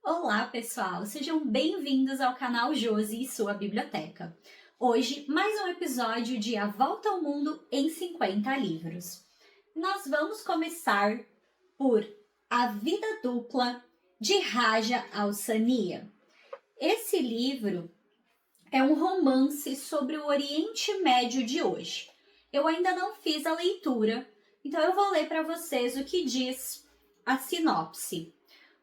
Olá, pessoal! Sejam bem-vindos ao canal Josi e sua biblioteca. Hoje, mais um episódio de A Volta ao Mundo em 50 livros. Nós vamos começar por A Vida Dupla, de Raja Alsania. Esse livro é um romance sobre o Oriente Médio de hoje. Eu ainda não fiz a leitura, então eu vou ler para vocês o que diz a sinopse.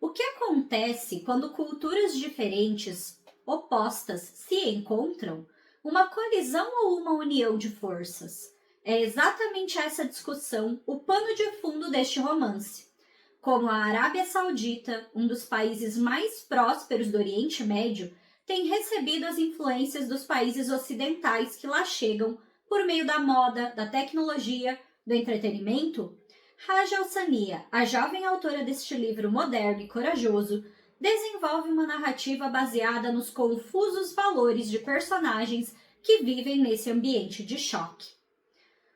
O que acontece quando culturas diferentes, opostas, se encontram? Uma colisão ou uma união de forças? É exatamente essa discussão o pano de fundo deste romance. Como a Arábia Saudita, um dos países mais prósperos do Oriente Médio, tem recebido as influências dos países ocidentais que lá chegam por meio da moda, da tecnologia, do entretenimento, Raja Alsania, a jovem autora deste livro moderno e corajoso, desenvolve uma narrativa baseada nos confusos valores de personagens que vivem nesse ambiente de choque.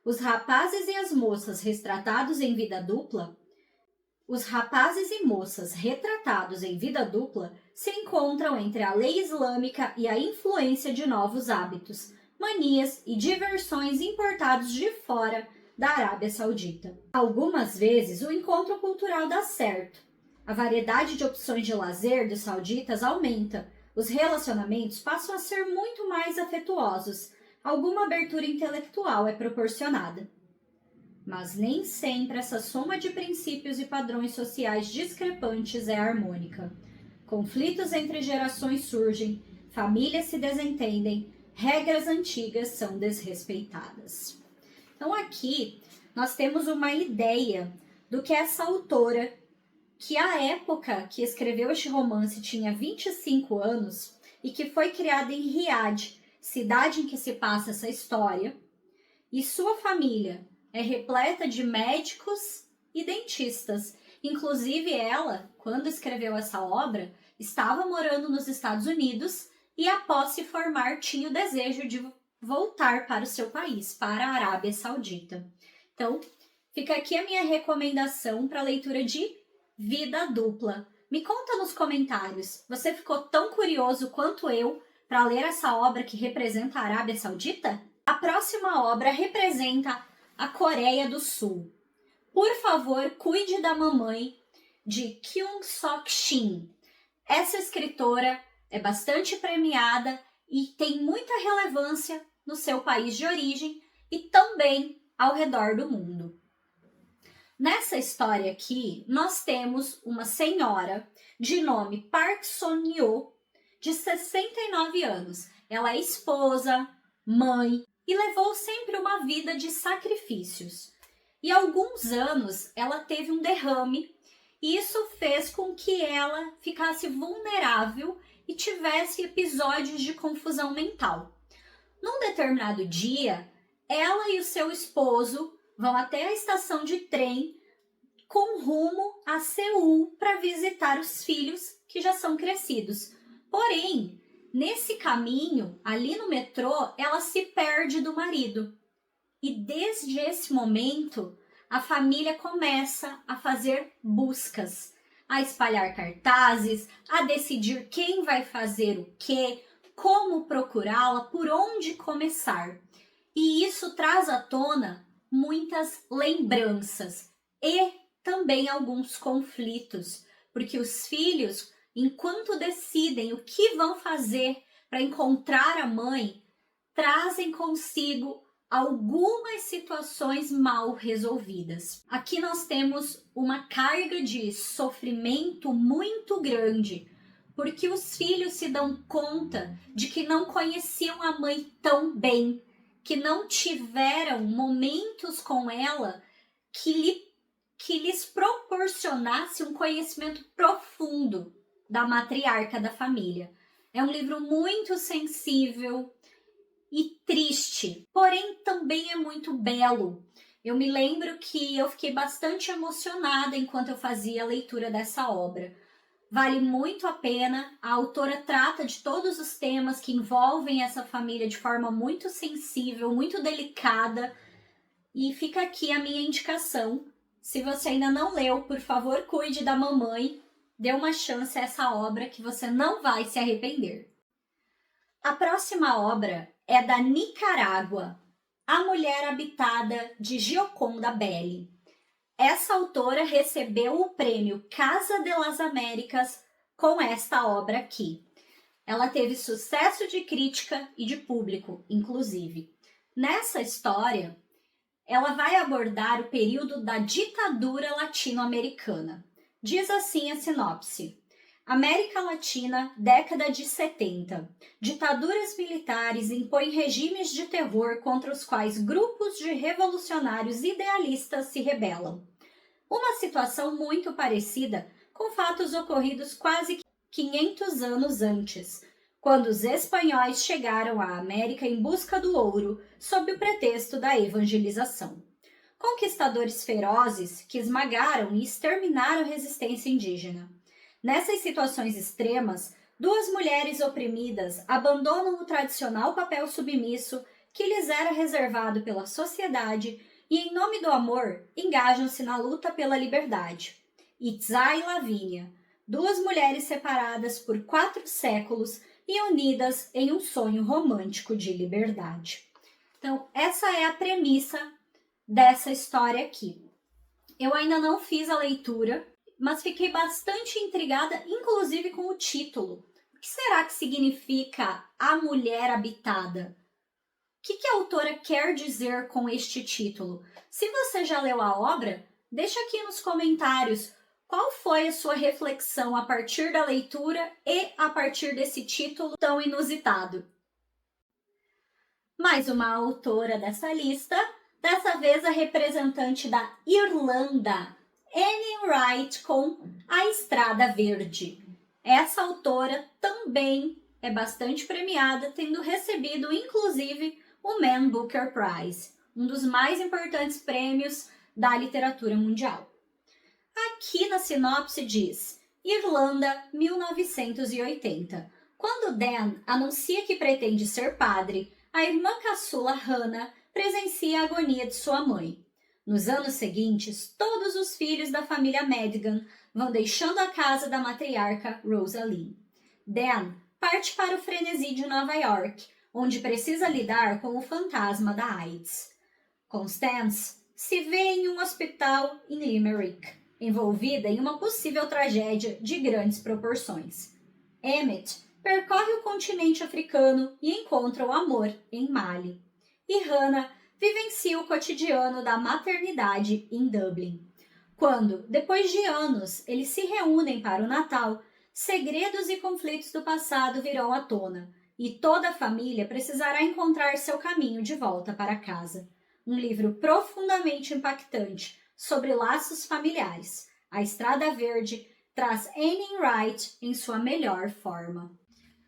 Os rapazes e as moças retratados em vida dupla se encontram entre a lei islâmica e a influência de novos hábitos, manias e diversões importados de fora da Arábia Saudita. Algumas vezes o encontro cultural dá certo. A variedade de opções de lazer dos sauditas aumenta. Os relacionamentos passam a ser muito mais afetuosos. Alguma abertura intelectual é proporcionada. Mas nem sempre essa soma de princípios e padrões sociais discrepantes é harmônica. Conflitos entre gerações surgem, famílias se desentendem, regras antigas são desrespeitadas. Então aqui nós temos uma ideia do que essa autora, que à época que escreveu este romance tinha 25 anos e que foi criada em Riad, cidade em que se passa essa história, e sua família é repleta de médicos e dentistas. Inclusive ela, quando escreveu essa obra, estava morando nos Estados Unidos e após se formar tinha o desejo de voltar para o seu país, para a Arábia Saudita. Então, fica aqui a minha recomendação para a leitura de Vida Dupla. Me conta nos comentários, você ficou tão curioso quanto eu para ler essa obra que representa a Arábia Saudita? A próxima obra representa a Coreia do Sul. Por favor, cuide da mamãe, de Kyung Sok Shin. Essa escritora é bastante premiada e tem muita relevância no seu país de origem e também ao redor do mundo. Nessa história aqui, nós temos uma senhora de nome Park Son-yo, de 69 anos. Ela é esposa, mãe e levou sempre uma vida de sacrifícios. E há alguns anos ela teve um derrame e isso fez com que ela ficasse vulnerável e tivesse episódios de confusão mental. Num determinado dia, ela e o seu esposo vão até a estação de trem com rumo a Seul para visitar os filhos que já são crescidos. Porém, nesse caminho, ali no metrô, ela se perde do marido. E desde esse momento, a família começa a fazer buscas, a espalhar cartazes, a decidir quem vai fazer o quê, como procurá-la, por onde começar. E isso traz à tona muitas lembranças e também alguns conflitos, porque os filhos, enquanto decidem o que vão fazer para encontrar a mãe, trazem consigo algumas situações mal resolvidas. Aqui nós temos uma carga de sofrimento muito grande, porque os filhos se dão conta de que não conheciam a mãe tão bem, que não tiveram momentos com ela que lhes proporcionasse um conhecimento profundo da matriarca da família. É um livro muito sensível e triste, porém também é muito belo. Eu me lembro que eu fiquei bastante emocionada enquanto eu fazia a leitura dessa obra. Vale muito a pena, a autora trata de todos os temas que envolvem essa família de forma muito sensível, muito delicada, e fica aqui a minha indicação. Se você ainda não leu, por favor, cuide da mamãe dê uma chance a essa obra que você não vai se arrepender. A próxima obra é da Nicarágua, A Mulher Habitada, de Gioconda Belli. Essa autora recebeu o prêmio Casa de las Américas com esta obra aqui. Ela teve sucesso de crítica e de público, inclusive. Nessa história, ela vai abordar o período da ditadura latino-americana. Diz assim a sinopse: América Latina, década de 70. Ditaduras militares impõem regimes de terror contra os quais grupos de revolucionários idealistas se rebelam. Uma situação muito parecida com fatos ocorridos quase 500 anos antes, quando os espanhóis chegaram à América em busca do ouro sob o pretexto da evangelização. Conquistadores ferozes que esmagaram e exterminaram a resistência indígena. Nessas situações extremas, duas mulheres oprimidas abandonam o tradicional papel submisso que lhes era reservado pela sociedade e, em nome do amor, engajam-se na luta pela liberdade. Itzá e Lavínia, duas mulheres separadas por 4 séculos e unidas em um sonho romântico de liberdade. Então, essa é a premissa dessa história aqui. Eu ainda não fiz a leitura, mas fiquei bastante intrigada, inclusive com o título. O que será que significa A Mulher Habitada? O que a autora quer dizer com este título? Se você já leu a obra, deixa aqui nos comentários qual foi a sua reflexão a partir da leitura e a partir desse título tão inusitado. Mais uma autora dessa lista, dessa vez a representante da Irlanda, Anne Wright, com A Estrada Verde. Essa autora também é bastante premiada, tendo recebido inclusive o Man Booker Prize, um dos mais importantes prêmios da literatura mundial. Aqui na sinopse diz: Irlanda, 1980. Quando Dan anuncia que pretende ser padre, a irmã caçula Hannah presencia a agonia de sua mãe. Nos anos seguintes, todos os filhos da família Madigan vão deixando a casa da matriarca Rosalie. Dan parte para o frenesi de Nova York, onde precisa lidar com o fantasma da AIDS. Constance se vê em um hospital em Limerick, envolvida em uma possível tragédia de grandes proporções. Emmett percorre o continente africano e encontra o amor em Mali. E Hannah vivencia o cotidiano da maternidade em Dublin. Quando, depois de anos, eles se reúnem para o Natal, segredos e conflitos do passado virão à tona, e toda a família precisará encontrar seu caminho de volta para casa. Um livro profundamente impactante sobre laços familiares. A Estrada Verde traz Anne Wright em sua melhor forma.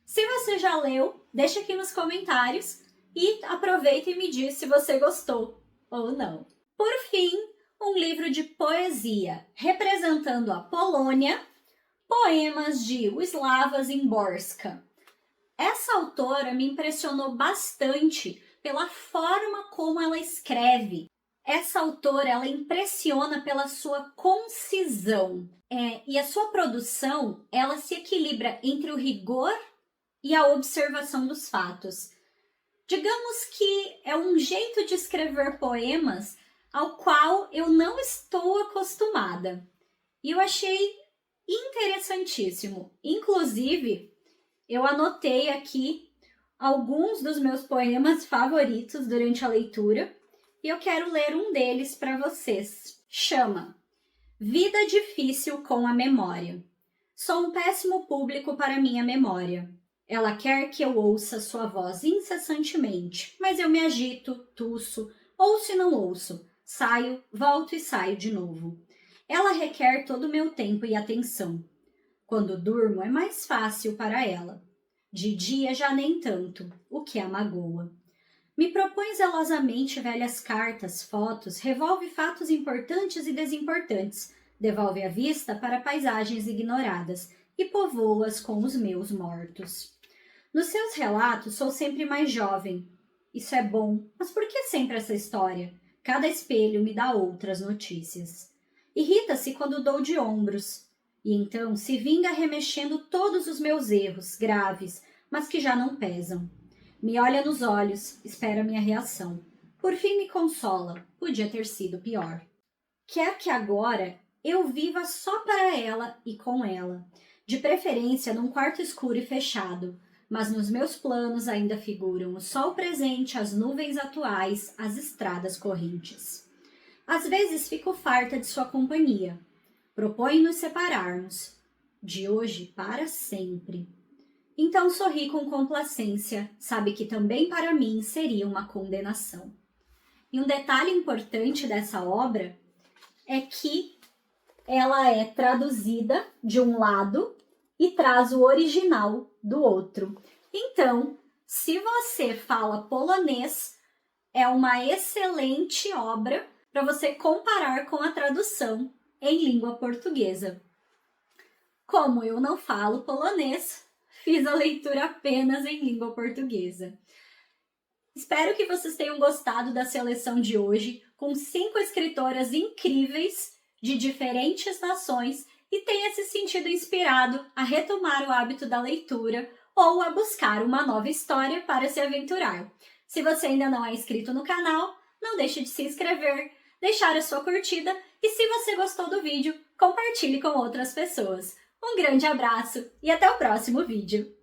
Se você já leu, deixa aqui nos comentários e aproveita e me diz se você gostou ou não. Por fim, um livro de poesia representando a Polônia, poemas de Wisława Szymborska. Essa autora me impressionou bastante pela forma como ela escreve. Essa autora, ela impressiona pela sua concisão. E a sua produção, ela se equilibra entre o rigor e a observação dos fatos. Digamos que é um jeito de escrever poemas ao qual eu não estou acostumada. E eu achei interessantíssimo. Inclusive, eu anotei aqui alguns dos meus poemas favoritos durante a leitura e eu quero ler um deles para vocês. Chama Vida Difícil com a Memória. Sou um péssimo público para minha memória. Ela quer que eu ouça sua voz incessantemente, mas eu me agito, tuço, ouço e não ouço, saio, volto e saio de novo. Ela requer todo o meu tempo e atenção. Quando durmo é mais fácil para ela. De dia já nem tanto, o que a magoa. Me propõe zelosamente velhas cartas, fotos, revolve fatos importantes e desimportantes, devolve a vista para paisagens ignoradas e povoa-as com os meus mortos. Nos seus relatos sou sempre mais jovem. Isso é bom, mas por que sempre essa história? Cada espelho me dá outras notícias. Irrita-se quando dou de ombros. e então se vinga remexendo todos os meus erros graves, mas que já não pesam. Me olha nos olhos, espera minha reação. Por fim me consola, podia ter sido pior. Quer que agora eu viva só para ela e com ela, de preferência num quarto escuro e fechado, mas nos meus planos ainda figuram o sol presente, as nuvens atuais, as estradas correntes. Às vezes fico farta de sua companhia. Proponho nos separarmos, de hoje para sempre. Então sorri com complacência, sabe que também para mim seria uma condenação. E um detalhe importante dessa obra é que ela é traduzida de um lado e traz o original do outro. Então, se você fala polonês, é uma excelente obra para você comparar com a tradução em língua portuguesa. Como eu não falo polonês, fiz a leitura apenas em língua portuguesa. Espero que vocês tenham gostado da seleção de hoje, com 5 escritoras incríveis de diferentes nações e tenha se sentido inspirado a retomar o hábito da leitura ou a buscar uma nova história para se aventurar. Se você ainda não é inscrito no canal, não deixe de se inscrever, deixar a sua curtida e se você gostou do vídeo, compartilhe com outras pessoas. Um grande abraço e até o próximo vídeo!